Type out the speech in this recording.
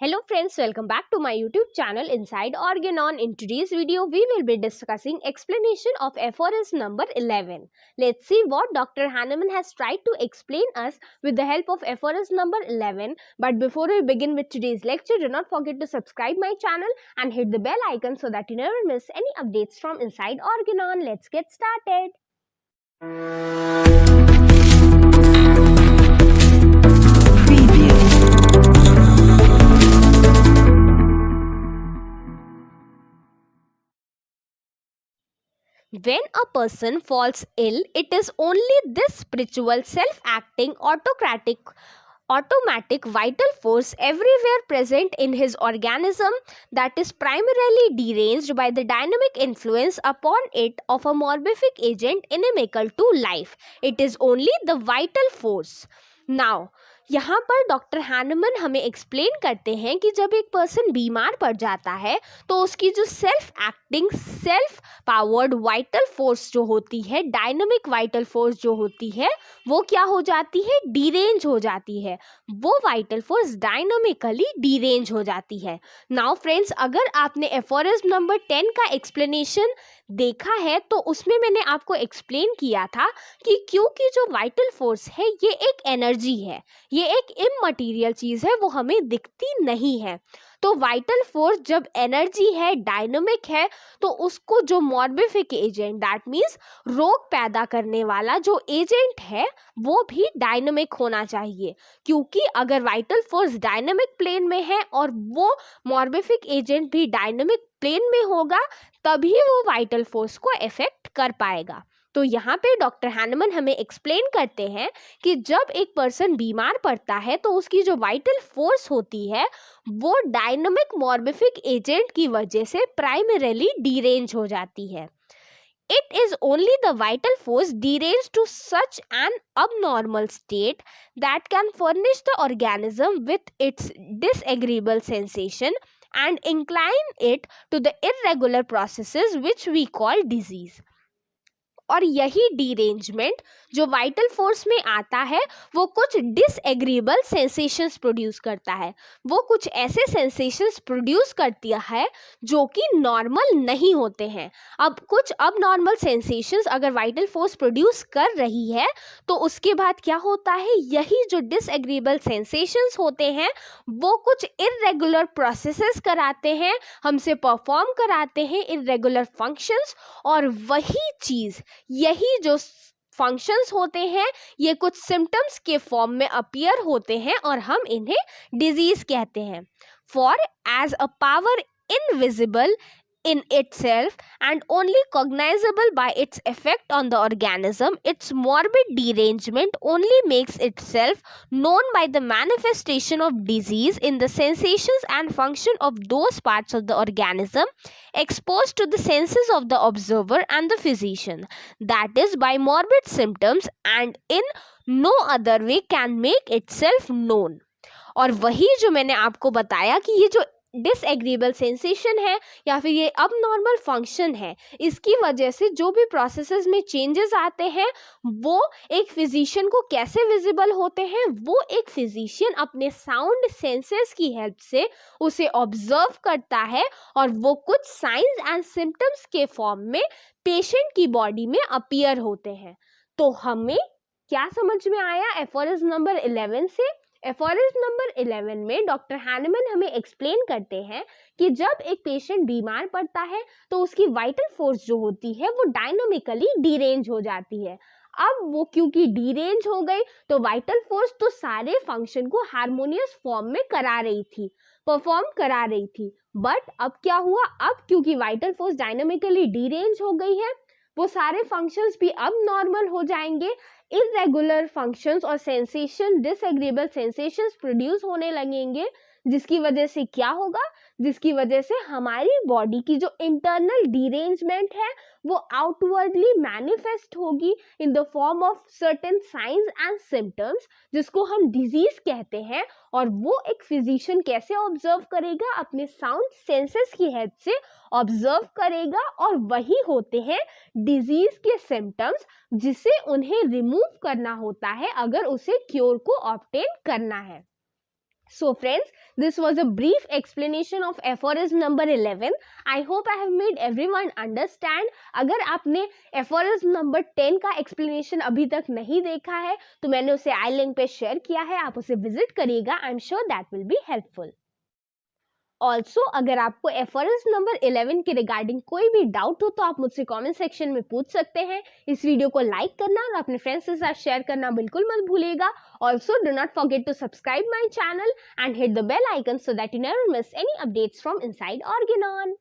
Hello friends, welcome back to my YouTube channel Inside Organon. In today's video, we will be discussing explanation of aphorism number 11. Let's see what Dr. Hahnemann has tried to explain us with the help of aphorism number 11. But before we begin with today's lecture, do not forget to subscribe my channel and hit the bell icon so that you never miss any updates from Inside Organon. Let's get started. When a person falls ill, it is only this spiritual, self-acting, automatic vital force everywhere present in his organism that is primarily deranged by the dynamic influence upon it of a morbific agent inimical to life. It is only the vital force. Now, यहाँ पर doctor Hahnemann हमें explain करते हैं कि जब एक person बीमार पड़ जाता है तो उसकी जो self acting, self powered vital force जो होती है, डायनामिक वाइटल फोर्स जो होती है, वो क्या हो जाती है? डीरेंज हो जाती है. वो वाइटल फोर्स डायनामिकली डीरेंज हो जाती है. नाउ फ्रेंड्स, अगर आपने एफोरिज्म नंबर 10 का एक्सप्लेनेशन देखा है तो उसमें मैंने आपको एक्सप्लेन किया था कि क्योंकि जो वाइटल फोर्स है ये एक एनर्जी है, ये एक इममटीरियल चीज़ है, वो हमें दिखती नहीं है. तो वाइटल फोर्स जब एनर्जी है, डायनामिक है, तो उसको जो मॉर्बिफिक एजेंट, दैट मीन्स रोग पैदा करने वाला जो एजेंट है, वो भी डायनामिक होना चाहिए. क्योंकि अगर वाइटल फोर्स डायनामिक प्लेन में है और वो मॉर्बिफिक एजेंट भी डायनामिक प्लेन में होगा, तभी वो वाइटल फोर्स को इफेक्ट कर पाएगा. तो यहाँ पे डॉक्टर हैनमन हमें एक्सप्लेन करते हैं कि जब एक पर्सन बीमार पड़ता है तो उसकी जो वाइटल फोर्स होती है वो डायनामिक मॉर्बिफिक एजेंट की वजह से प्राइमरीली डीरेंज हो जाती है. It is only the vital force deranged to such an abnormal state that can furnish the organism with its disagreeable sensation and incline it to the irregular processes which we call disease. और यही derangement जो vital force में आता है वो कुछ डिसएग्रीबल sensations produce करता है, वो कुछ ऐसे सेंसेशंस प्रोड्यूस करती है जो कि नॉर्मल नहीं होते हैं. अब कुछ अब नॉर्मल सेंसेशंस अगर वाइटल फोर्स प्रोड्यूस कर रही है तो उसके बाद क्या होता है, यही जो डिसएग्रीबल सेंसेशंस होते हैं वो कुछ इर्रेगुलर प्रोसेसेस कराते हैं, हमसे परफॉर्म कराते हैं इर्रेगुलर फंक्शंस. और वही चीज़, यही जो फंक्शंस होते हैं, ये कुछ सिम्टम्स के फॉर्म में अपीयर होते हैं और हम इन्हें डिजीज कहते हैं. For as a power invisible in itself and only cognizable by its effect on the organism, its morbid derangement only makes itself known by the manifestation of disease in the sensations and function of those parts of the organism exposed to the senses of the observer and the physician, that is by morbid symptoms, and in no other way can make itself known. और वही जो मैंने आपको बताया कि ये जो डिसएग्रीबल sensation है या फिर ये अब नॉर्मल फंक्शन है, इसकी वजह से जो भी प्रोसेसेस में चेंजेस आते हैं वो एक फिजिशियन को कैसे विजिबल होते हैं, वो एक फिजिशियन अपने साउंड सेंसेस की हेल्प से उसे ऑब्जर्व करता है और वो कुछ साइंस एंड सिम्टम्स के फॉर्म में पेशेंट की बॉडी में अपीयर होते हैं. तो हमें क्या समझ में आया एफोरिज्म नंबर 11 से? एफोरिज्म नंबर 11 में डॉक्टर हैनमन हमें एक्सप्लेन करते हैं कि जब एक पेशेंट बीमार पड़ता है तो उसकी वाइटल फोर्स जो होती है वो डायनामिकली डीरेंज हो जाती है. अब वो क्योंकि डीरेंज हो गई तो वाइटल फोर्स तो सारे फंक्शन को हार्मोनियस फॉर्म में करा रही थी, परफॉर्म करा रही थी. बट अब क्या हुआ, अब क्योंकि वाइटल फोर्स डायनामिकली डीरेंज हो गई है, वो सारे फंक्शंस भी अब नॉर्मल हो जाएंगे. इरेगुलर फंक्शंस और सेंसेशन, डिसएग्रीबल सेंसेशंस प्रोड्यूस होने लगेंगे, जिसकी वजह से क्या होगा, जिसकी वजह से हमारी बॉडी की जो इंटरनल डीरेंजमेंट है वो आउटवर्डली मैनिफेस्ट होगी in the form of certain science and symptoms, जिसको हम डिजीज कहते हैं. और वो एक फिजिशियन कैसे ऑब्जर्व करेगा, अपने साउंड सेंसेस की हेल्प से ऑब्जर्व करेगा, और वही होते हैं डिजीज के सिम्टम्स जिसे उन्हें रिमूव करना होता है अगर उसे क्योर को ऑब्टेन करना है. So friends, this was a brief explanation of aphorism number 11. I hope I have made everyone understand. अगर आपने aphorism number 10 का explanation अभी तक नहीं देखा है तो मैंने उसे आई लिंक पे शेयर किया है, आप उसे विजिट करिएगा. I am sure that will be helpful. Also अगर आपको एफोरिज्म नंबर 11 के रिगार्डिंग कोई भी डाउट हो तो आप मुझसे कमेंट सेक्शन में पूछ सकते हैं. इस वीडियो को लाइक करना और अपने फ्रेंड्स के साथ शेयर करना बिल्कुल मत भूलिएगा. Also do not forget to subscribe my channel and hit the bell icon so that you never miss any updates from inside Organon.